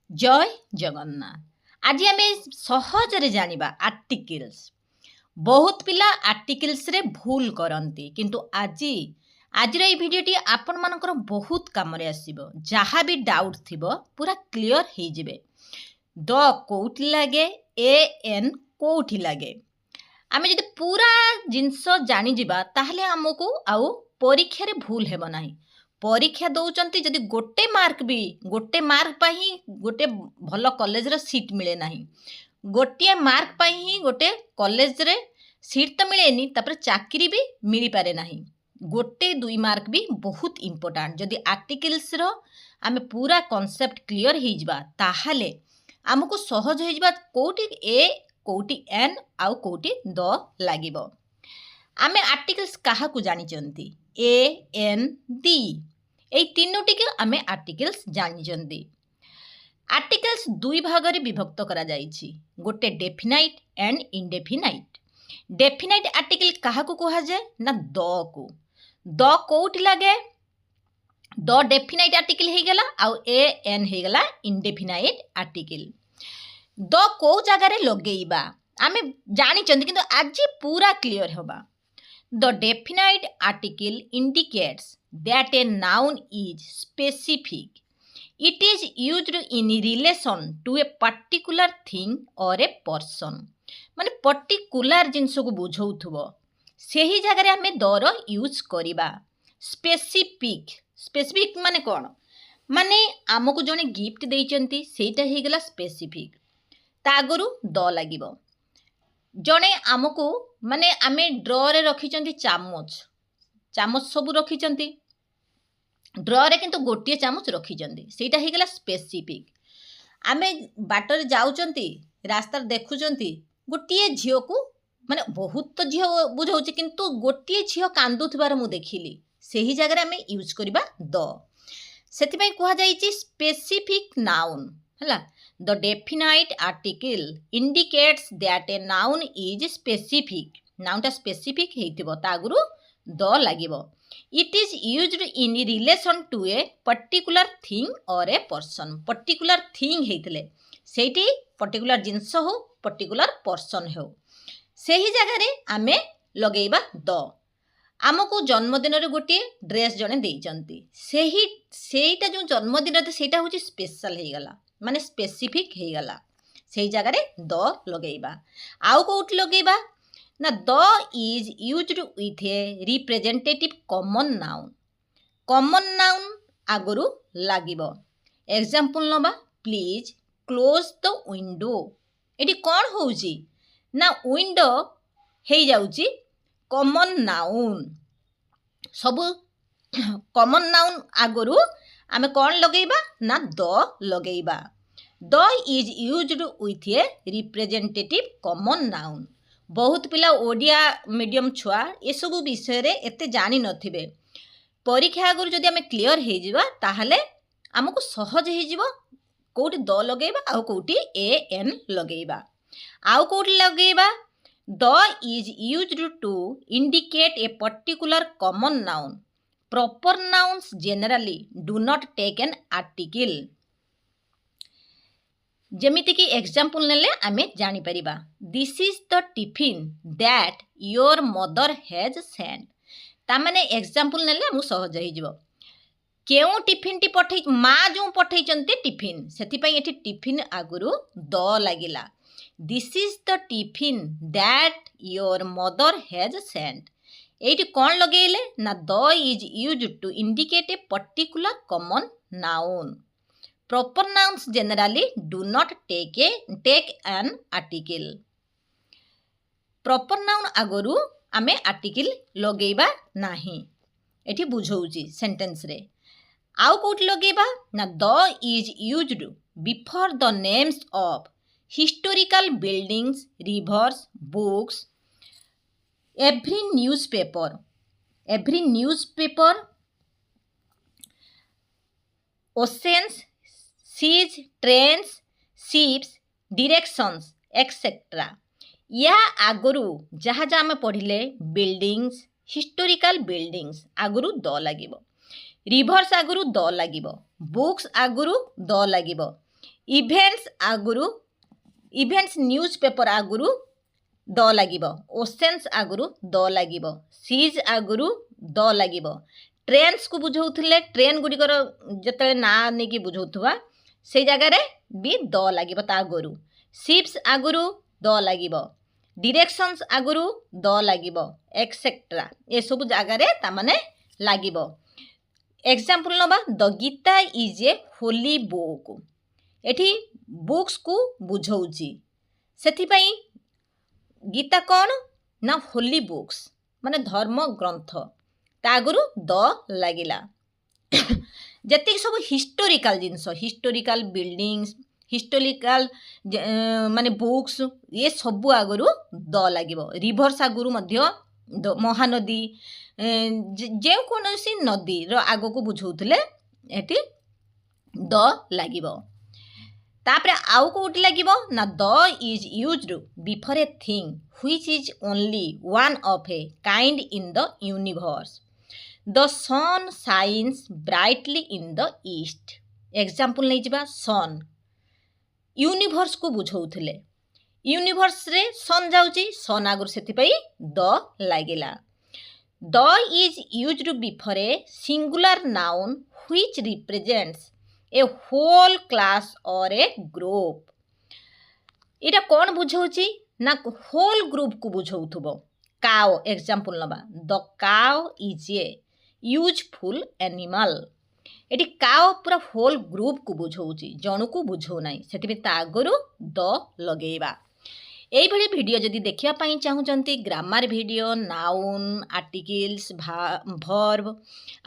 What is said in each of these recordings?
जय जगन्नाथ। आज आम सहजरे जानिबा आर्टिकल्स। बहुत पिला आर्टिकल्स रे भूल करती किंतु आज ये भिडियोटी आपण मानकर बहुत काम आसीबो। जहाँ भी डाउट थिबो पूरा क्लियर हो जिवे। द कोठी लगे ए एन कोठी लगे आमे जदि पूरा जिनस जानी जिबा ताहले हमको आउ परीक्षा रे भूल हेबो नाही। परीक्षा दौरान जदि गोटे मार्क ही गोटे भल कॉलेज रे सीट मिले नाही। गोटे मार्क पाई ही गोटे कॉलेज रे सीट तो मिलेनी तापर चाकरी भी मिल पारे नाही। गोटे 2 मार्क भी बहुत इंपोर्टेंट। जदि आर्टिकल्स रो आमे पूरा कॉन्सेप्ट क्लियर हो जिबा ताहले हमको सहज हो जिबा कोठी ए कोठी एन आउ कोठी द लागिबो। आमे आर्टिकल्स काहा को जानि चंती ए एन डी ए तीनोटी के आमे आर्टिकल्स जानि चंती। आर्टिकल्स 2 भाग रे विभक्त करा जाईछि। गोटे definite and indefinite. Definite article काहा को कहा जाय ना द को। द कोठी लागे द डेफिनाइट आर्टिकल हे गेला आउ ए एन हे गेला इनडेफिनाइट आर्टिकल। द को जगह रे लगेइबा आमे जानि चंती किंतु आज पूरा क्लियर होबा। The definite article indicates that a noun is specific. It is used in relation to a particular thing or a person. माने पर्टिकुलर जिनस को बुझौथुबो सेही जगह रे हमें दर यूज करिबा। स्पेसिफिक माने कोन माने आमको जने गिफ्ट देइचंती सेटा हे गेला स्पेसिफिक। तागरु द लागिबो। जने आमको माने आमे ड्र रे रखिचंती चामच सब रखिचंती ड्र रे किंतु गोटिए चामच रखिचंती सेटा हे गेला स्पेसिफिक। आमे बाटर जाउचंती रास्ता देखुचंती गोटिए झियो को माने बहुत तो झियो बुझौची किंतु गोटिए झियो कांदुथबार मु देखिली सेही जगह रे आमे यूज करिबा द। सेति पई कुहा जाईची स्पेसिफिक नाउन हला। The definite article indicates that a noun is specific. Noun टा specific हेइथिबो तागुरु द लागिबो। It is used in relation to a particular thing or a person. Particular thing हेइथिले सेठी particular जिंस हो particular person हो सेही जगह रे आमे लगेइबा द। आमको जन्मदिन रे गोटे ड्रेस जने देइचंती सेहीटा जो जन्मदिन रे सेटा होची स्पेशल हे गला माने स्पेसिफिक हे गला सेही जगह रे द लगेइबा। आउ कोउठ लगेइबा ना the is used with a representative common noun. Common noun आगरु लागिबो। एग्जांपल नबा प्लीज क्लोज द विंडो। एटी कोन होउची ना विंडो हे जाउची कॉमन नाउन। सब कॉमन नाउन आगरु आमे कौन लगेइबा ना द लगेइबा। The is used with a representative common noun. बहुत पिला ओडिया मीडियम छुआ ए सब विषय रे एते जानि नथिबे। परीक्षा आगरु जदि आमे क्लियर हे जिबा ताहले हमको सहज हे जिवो कोठी द लगेइबा आ कोठी ए एन लगेइबा। आउ कोठी लगेइबा the is used to indicate a particular common noun. Proper nouns generally do not take an article. जेमिति कि एग्जांपल नेले आमे जानि परिबा this is the tiffin that your mother has sent. ता माने एग्जांपल नेले मु सहज हे जिवो केउ टिफिन टी पठै मां जो पठै चंते टिफिन सेति पई एठी टिफिन आगुरु द लागिला। This is the tiffin that your mother has sent. एटी कौन लगेले ना the is used to indicate a particular common noun. Proper nouns generally do not take an article. Proper noun आगरु आमे आर्टिकल लगेइबा नाही एठी बुझौची सेंटेंस रे। आउ कोठी लगेइबा ना the is used before the names of historical buildings reverse books every newspaper oceans seas trains ships directions etc. या आगरु जहाँ जहाँ आमे पढ़िले बिल्डिंग्स हिस्टोरिकल बिल्डिंग्स आगरु द लागिबो। रिवर्स आगरु द लागिबो। बुक्स आगरु द लागिबो। इभेंट्स आगुरु इभेंट्स न्यूज पेपर आगुरु द लागिबो ओसेन्स आगुरु द लागिबो सीज आगुरु द लागिबो ट्रेन्स को बुझौथिले ट्रेन गुडिकर जतले ना नेकी बुझौथुवा से जगह रे भी द लागिबो ता आगुरु शिप्स आगुरु द लागिबो डिरेक्शंस आगुरु द लागिबो एक्सेट्रा ए सब जगह रे ता माने लागिबो एग्जांपल नबा the Gita is a holy book एठी बुक्स को बुझौची सेथि पई गीता कौन ना होली बुक्स माने धर्म ग्रंथ तागुरु द लागिला जति सब हिस्टोरिकल जिनस हिस्टोरिकल बिल्डिंग्स हिस्टोरिकल माने बुक्स ये सब आगुरु द लागिबो रिभर्स आगुरु मध्य महानदी जे कोनोसी नदी रो आगो को बुझौतले एटी द लागिबो तापरे आउ कोउटी लागिबो ना the is used before a thing which is only one of a kind in the universe the sun shines brightly in the east example नै जिबा सन यूनिवर्स को बुझौथिले यूनिवर्स रे सन जाउची सन आगुर सेति पई द लागिला the is used before a singular noun which represents a whole class or a group इटा कौन बुझौची ना होल ग्रुप को बुझौथुबो काओ एग्जांपल नबा the cow is a useful animal एटी काओ पूरा होल ग्रुप को बुझौची जणु को बुझौ नाही सेति ता आगरु द लगेइबा एई भली वीडियो जदी देखिया पई चाहुचंती grammar video noun articles verb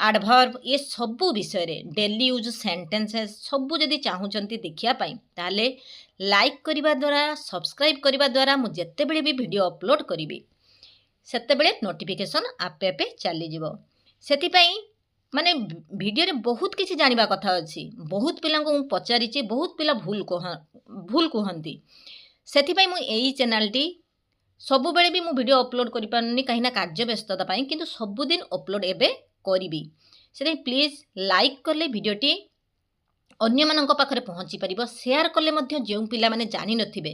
adverb ये सब विषय रे डेली यूज सेंटेंसेस सब जदी चाहुचंती देखिया पई ताले लाइक करिबा द्वारा सब्सक्राइब करिबा द्वारा मु जत्ते बेले भी वीडियो अपलोड करिबी सेते बेले नोटिफिकेशन आपे आपे चली जिवो सेति पई माने वीडियो रे बहुत किछि जानिबा कथा अछि बहुत पिला को पचारिछि बहुत पिला भूल कहंती सेति पई मु एई चैनल टी सब बेले भी मु वीडियो अपलोड करि पारनी कहीं ना कार्य व्यस्तता पई किंतु सब दिन अपलोड एबे करिबी सेति प्लीज लाइक करले वीडियो टी अन्य मानक पाखरे पहुंची परिबो शेयर करले मध्य जेउ पिला माने जानि नथिबे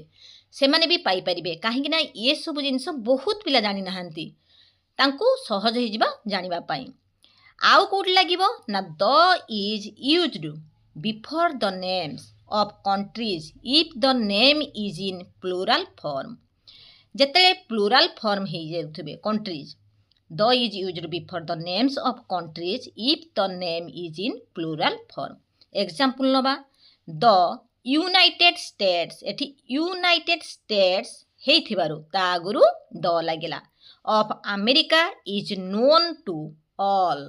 से माने भी पाई परिबे काहे कि ना ये सब जिंस बहुत पिला जानि नाहंती तांको सहज हे जिबा जानिबा पई आउ कोड लागिबो ना the is used before the names of countries if the name is in plural form जते plural form हे जेउथबे countries the is used before the names of countries if the name is in plural form example नबा the United States एठी United States हेथिबारु ता आगुरु the लागिला of America is known to all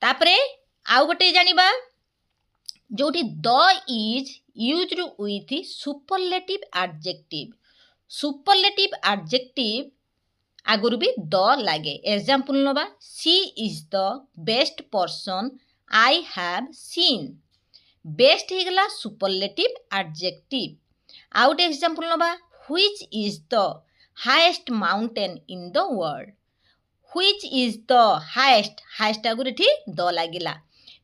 तापरे आउ गोटे जानिबा जोटी the is used with superlative adjective आगुरु भी द लागे एग्जांपल नबा she is the best person I have seen best हे गला सुपरलेटिव एडजेक्टिव आउट एग्जांपल नबा which is the highest mountain in the world which is the highest आगुरु एठी द लागिला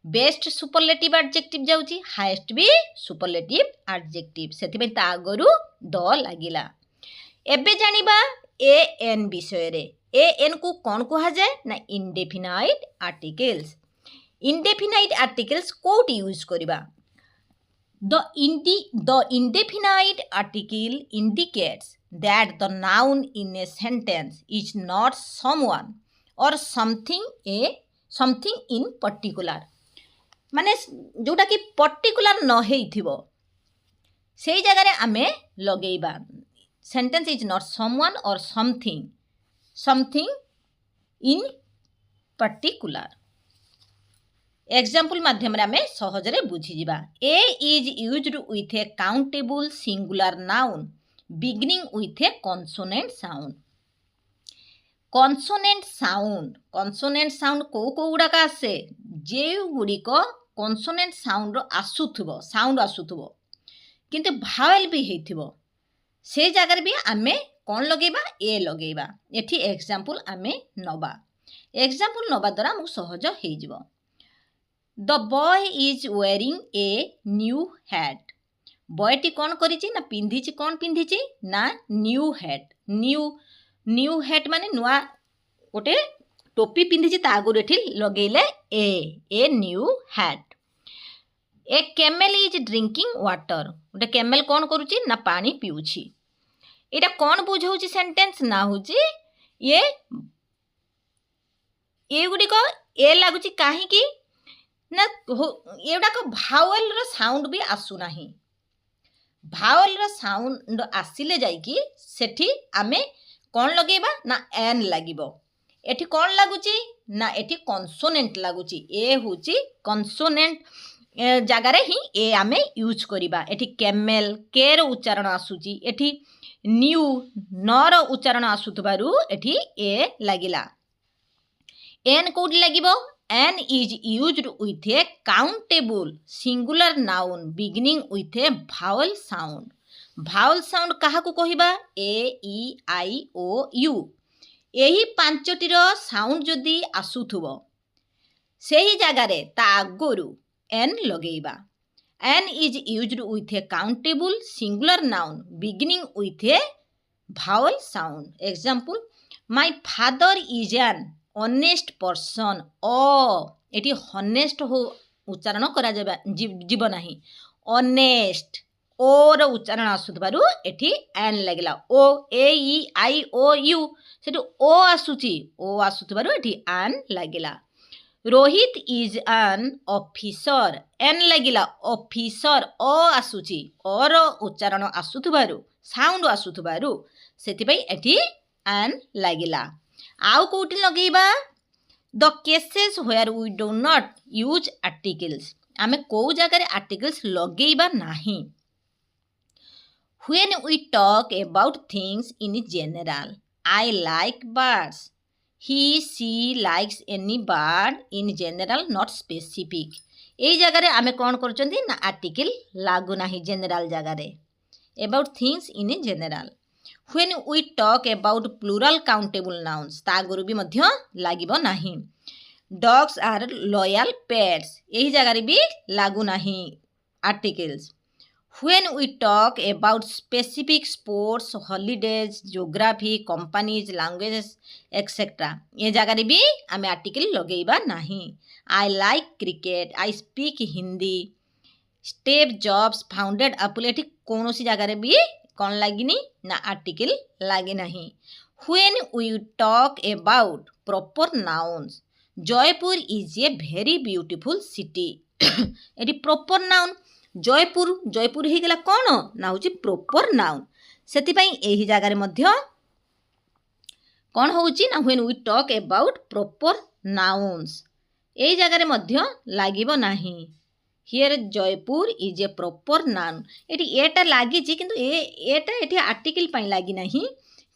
बेस्ट सुपरलेटिव एडजेक्टिव जाउची हाईएस्ट भी सुपरलेटिव एडजेक्टिव सेति पे ता आगरु द लागिला एबे जानिबा ए एन विषय रे ए एन को कोन कहा जाय ना इंडेफिनाइट आर्टिकल्स कोट यूज करबा the indefinite article indicates that the noun in a sentence is not someone or something in particular माने जोटा कि पर्टिकुलर न हेइथिबो सेई जगह रे आमे लगेइबा sentence is not someone or something in particular example माध्यम रे आमे सहज रे बुझी जिबा a is used with a countable singular noun beginning with a consonant sound को गुड़ाक आसे जे गुड़िक कॉन्सोनेंट साउंड आसुथुबो किंतु भावेल भी हेइथिबो से जगह भी आमे कौन लगेबा ए लगेबा एठी एग्जांपल आमे नबा द्वारा मु सहज हेइ जिवो the boy is wearing a new hat. बॉयटी कौन करिछि ना पिंधिछि, कौन पिंधिछि ना न्यू हैट। न्यू हैट माने नुआ गोटे टोपी पिंधिछि, ता आगुर एठी लगेले ए new hat. A camel is drinking water. गोटे कैमेल कौन करुछि ना पानी पिउछि। एटा कौन बुझाउछि सेंटेंस ना होछि ये गुड़िक ए लगुच कहीं ना ये गुड़ाक भावेल रो साउंड भी आसुना। भावेल रो साउंड आसिले जाइकी सेठी आमे कौन लगेबा ना एन लागिबो। एठी कौन लगुच ना एठी कन्सोनेंट लगुच। ए होची कन्सोनेंट जगार ही ए आमे यूज करिबा। एठी कैमेल के रो उच्चारण आसुची, एठी न्यू न रो उच्चारण आसुथबारु एठी ए लागिला। एन कोड लगिबो। An is used with a countable singular noun beginning with a vowel sound. Vowel sound काहाकू कहिबा A E I O U. एही पांचटीर साउंड जदि आसुथुबो सेही जगारे ता आगोरु एन लगेइबा। An is used with a countable singular noun beginning with a vowel sound. Example my father is an honest person. एटी हनेस्ट हो उच्चारण करा जीव नाही। ऑनेस्ट ओ रो उच्चारण आसुथबारु एठी एन लागिला। ओ ए ई आई ओ यू सेठी ओ आसुची, ओ आसुथबारु एठी एन लागिला। Rohit is an officer. An लागिला ऑफिसर ओ आसुची, ओ रो उच्चारण आसुथबारु साउंड आसुथबारु सेति पई एठी एन लागिला। आउ कोउटी लगेइबा the cases where we do not use articles. आमे को जगह आर्टिकल्स लगेइबा नाही। When we talk about things in general, I like birds, he she likes any bird in general not specific. एई जगह आमे कोन करचंदी ना आर्टिकल लागु नाही जनरल जगह about things in general. When we talk about plural countable nouns ता गुरु भी मध्य लागिबो नाही। Dogs are loyal pets यही जगह भी लागू नाही articles। When we talk about specific sports, holidays, geography, companies, languages, etc. ये जगह भी आमे article लगेइबा नाही। I like cricket, I speak Hindi, Steve Jobs founded Apple एठी कोनोसी जगह भी कौन लागिनी ना आर्टिकल लागे नहीं। When we talk about proper nouns, Jaipur is a very beautiful city. एटी प्रॉपर नाउन जयपुर, जयपुर ही गला कौन ना होची प्रॉपर नाउन। सेति पई एही जगह मध्य कौन होची ना when we talk about proper nouns एही जगह मध्य लागिबो नाही। Here Jaipur is A proper noun. Eighty एटा लागी किंतु एटा एटी आर्टिकल पाई लागी नाही,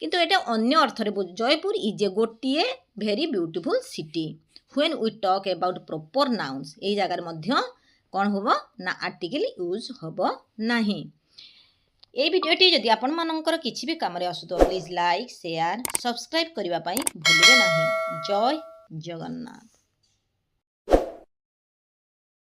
किंतु एटा अन्य अर्थ रे जयपुर इज ए गोटिए very beautiful city. When we talk about proper nouns एही जगह मध्य कौन होबो ना आर्टिकल यूज होबो नाही। ए भिडियोटी जदि आपण मानकर किछि भी काम रे आसुतो प्लीज लाइक शेयर सब्सक्राइब करिवा पई भूलिबे नाही। जय जगन्नाथ।